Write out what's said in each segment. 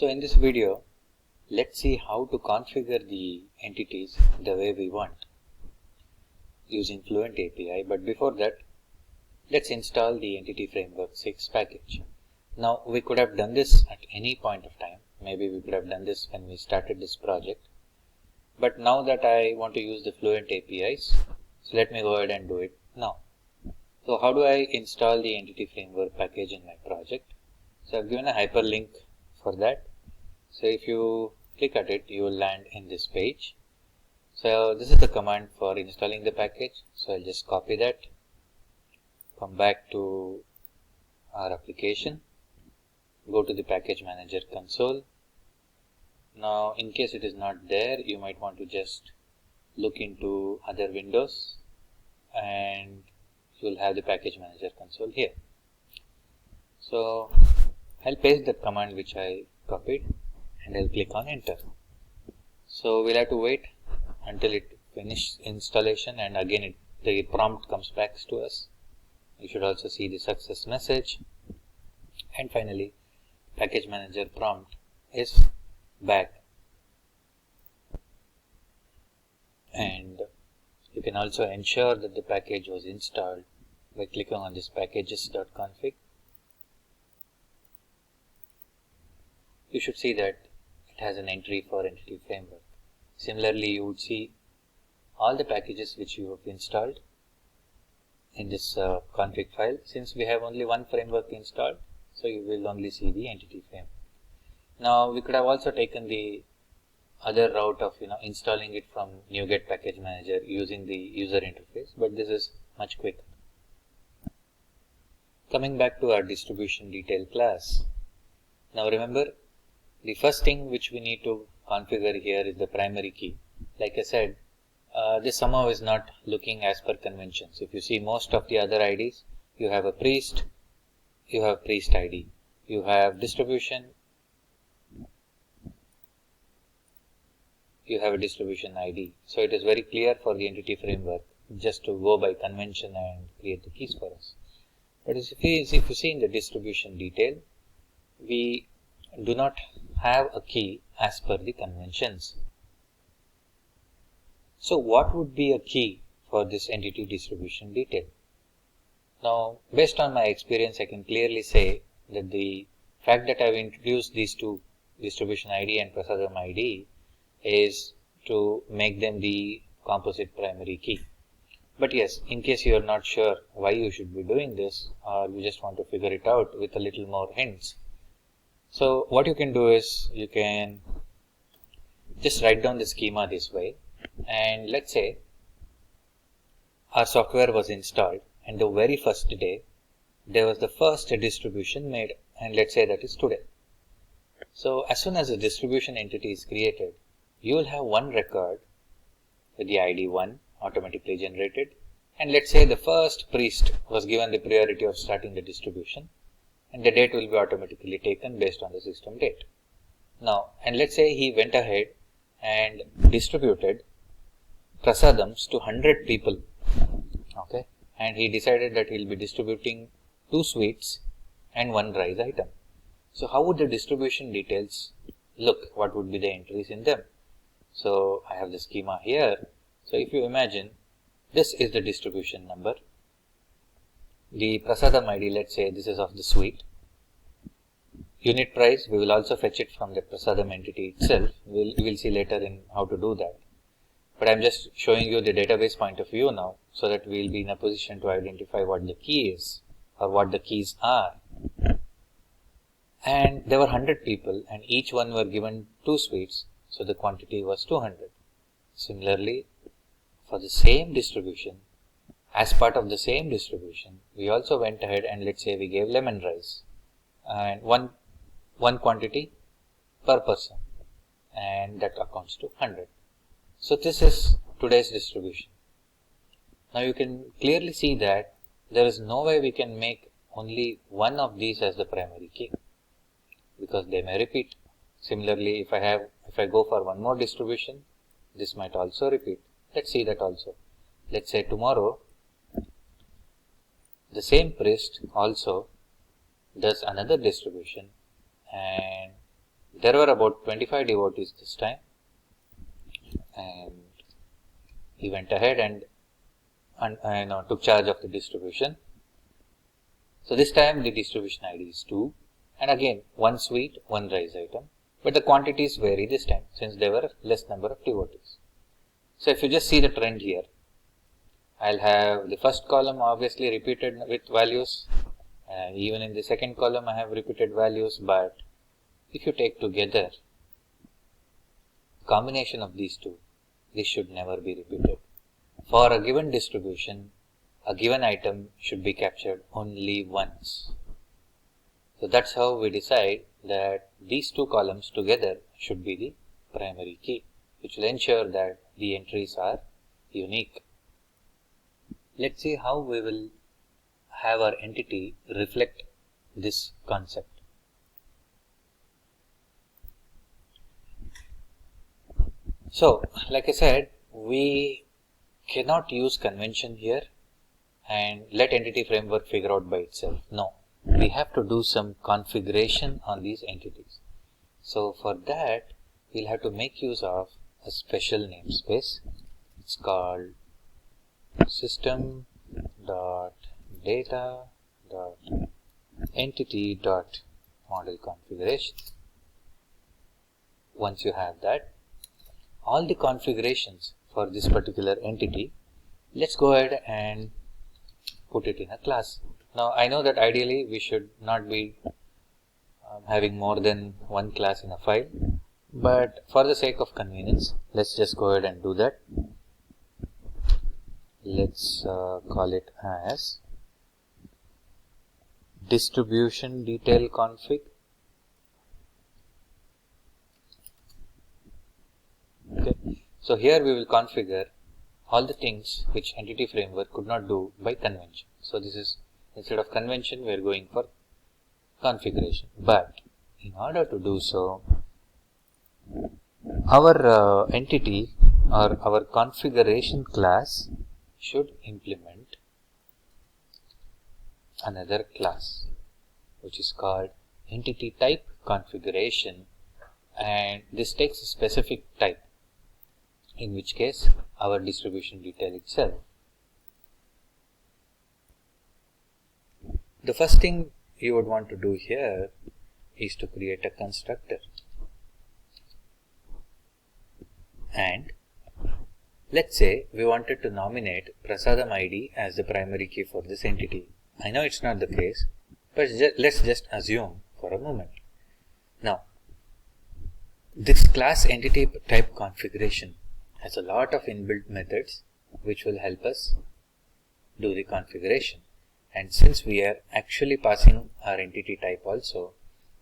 So in this video, let's see how to configure the entities the way we want using Fluent API. But before that, let's install the Entity Framework 6 package. Now we could have done this at any point of time. Maybe we could have done this when we started this project. But now that I want to use the Fluent APIs, so let me go ahead and do it now. So how do I install the Entity Framework package in my project? So I've given a hyperlink for that. So if you click at it, you will land in this page. So this is the command for installing the package. So I'll just copy that, come back to our application, go to the package manager console. Now in case it is not there, you might want to just look into other windows and you will have the package manager console here. So I'll paste that command which I copied and I'll click on enter. So we'll have to wait until it finishes installation, and again the prompt comes back to us. You should also see the success message, and finally package manager prompt is back. And you can also ensure that the package was installed by clicking on this packages.config. You should see that it has an entry for Entity Framework. Similarly, you would see all the packages which you have installed in this config file. Since we have only one framework installed, so you will only see the Entity Framework. Now we could have also taken the other route of installing it from NuGet Package Manager using the user interface, but this is much quicker. Coming back to our distribution detail class. Now remember, the first thing which we need to configure here is the primary key. Like I said, this somehow is not looking as per conventions. If you see most of the other IDs, you have a priest, you have priest ID, you have distribution, you have a distribution ID. So it is very clear for the Entity Framework just to go by convention and create the keys for us. But if you see in the distribution detail, we do not have a key as per the conventions. So what would be a key for this entity distribution detail? Now, based on my experience, I can clearly say that the fact that I've introduced these two, distribution ID and Prasadam ID, is to make them the composite primary key. But yes, in case you are not sure why you should be doing this, or you just want to figure it out with a little more hints, so what you can do is you can just write down the schema this way, and let's say our software was installed and the very first day there was the first distribution made, and let's say that is today. So as soon as the distribution entity is created, you will have one record with the ID 1 automatically generated, and let's say the first priest was given the priority of starting the distribution, and the date will be automatically taken based on the system date. Now, and let's say he went ahead and distributed prasadams to 100 people, okay, and he decided that he will be distributing 2 sweets and 1 rice item. So how would the distribution details look? What would be the entries in them? So I have the schema here. So if you imagine, this is the distribution number. The Prasadam ID, let's say this is of the sweet. Unit price, we will also fetch it from the Prasadam entity itself. We'll see later in how to do that. But I'm just showing you the database point of view now, so that we'll be in a position to identify what the key is or what the keys are. And there were 100 people and each one were given 2 sweets, so the quantity was 200. Similarly, for the same distribution, as part of the same distribution, we also went ahead and let's say we gave lemon rice and one quantity per person, and that accounts to 100. So this is today's distribution. Now you can clearly see that there is no way we can make only one of these as the primary key, because they may repeat. Similarly, if I go for one more distribution, this might also repeat. Let's see that also. Let's say tomorrow the same priest also does another distribution, and There were about 25 devotees this time, and he went ahead and took charge of the distribution. So this time the distribution ID is 2, and again 1 sweet, 1 rice item, but the quantities vary this time since there were less number of devotees. So if you just see the trend here, I'll have the first column obviously repeated with values, and even in the second column I have repeated values, but if you take together combination of these two, this should never be repeated. For a given distribution, a given item should be captured only once. So that's how we decide that these two columns together should be the primary key, which will ensure that the entries are unique. Let's see how we will have our entity reflect this concept. So, like I said, we cannot use convention here and let entity framework figure out by itself. No, we have to do some configuration on these entities. So for that, we'll have to make use of a special namespace. It's called system.data.entity.model configuration. Once you have that, all the configurations for this particular entity, let's go ahead and put it in a class. Now I know that ideally we should not be having more than one class in a file, but for the sake of convenience, let's just go ahead and do that. Let's call it as distribution detail config. Okay. So here we will configure all the things which entity framework could not do by convention. So this is, instead of convention, we are going for configuration. But in order to do so, our entity or our configuration class should implement another class, which is called entity type configuration, and this takes a specific type, in which case our distribution detail itself. The first thing you would want to do here is to create a constructor, and let's say we wanted to nominate Prasadam ID as the primary key for this entity. I know it's not the case, but let's just assume for a moment. Now, this class entity type configuration has a lot of inbuilt methods which will help us do the configuration. And since we are actually passing our entity type also,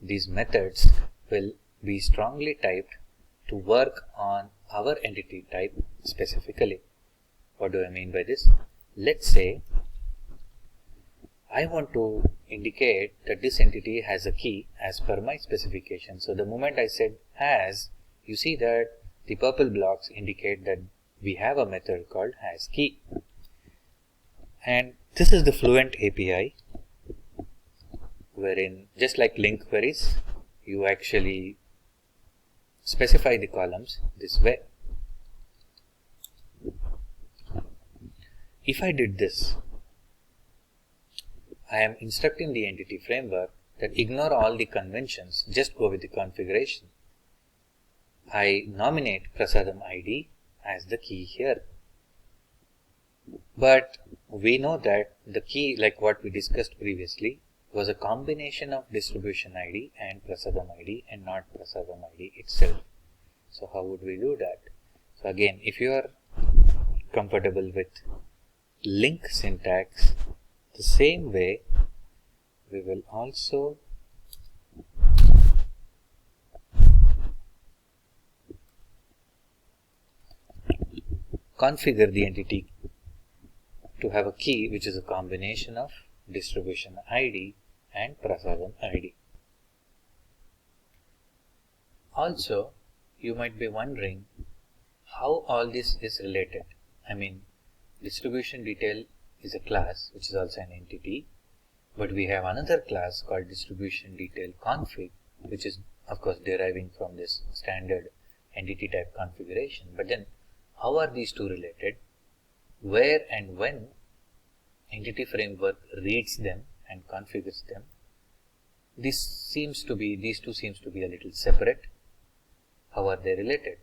these methods will be strongly typed to work on our entity type specifically. What do I mean by this? Let's say I want to indicate that this entity has a key as per my specification. So the moment I said has, you see that the purple blocks indicate that we have a method called hasKey. And this is the Fluent API, wherein just like link queries, you actually specify the columns this way. If I did this, I am instructing the entity framework that ignore all the conventions, just go with the configuration. I nominate Prasadam ID as the key here. But we know that the key, like what we discussed previously, was a combination of distribution ID and Prasadam ID and not Prasadam ID itself. So how would we do that? So again, if you are comfortable with link syntax, the same way we will also configure the entity to have a key which is a combination of distribution ID and Prasadam ID. Also, you might be wondering how all this is related. I mean, distribution detail is a class which is also an entity, but we have another class called distribution detail config, which is of course deriving from this standard entity type configuration. But then how are these two related? Where and when entity framework reads them and configures them, these two seems to be a little separate. How are they related?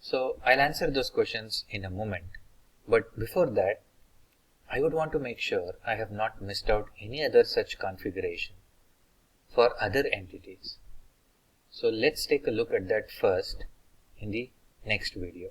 So I'll answer those questions in a moment. But before that, I would want to make sure I have not missed out any other such configuration for other entities. So let's take a look at that first in the next video.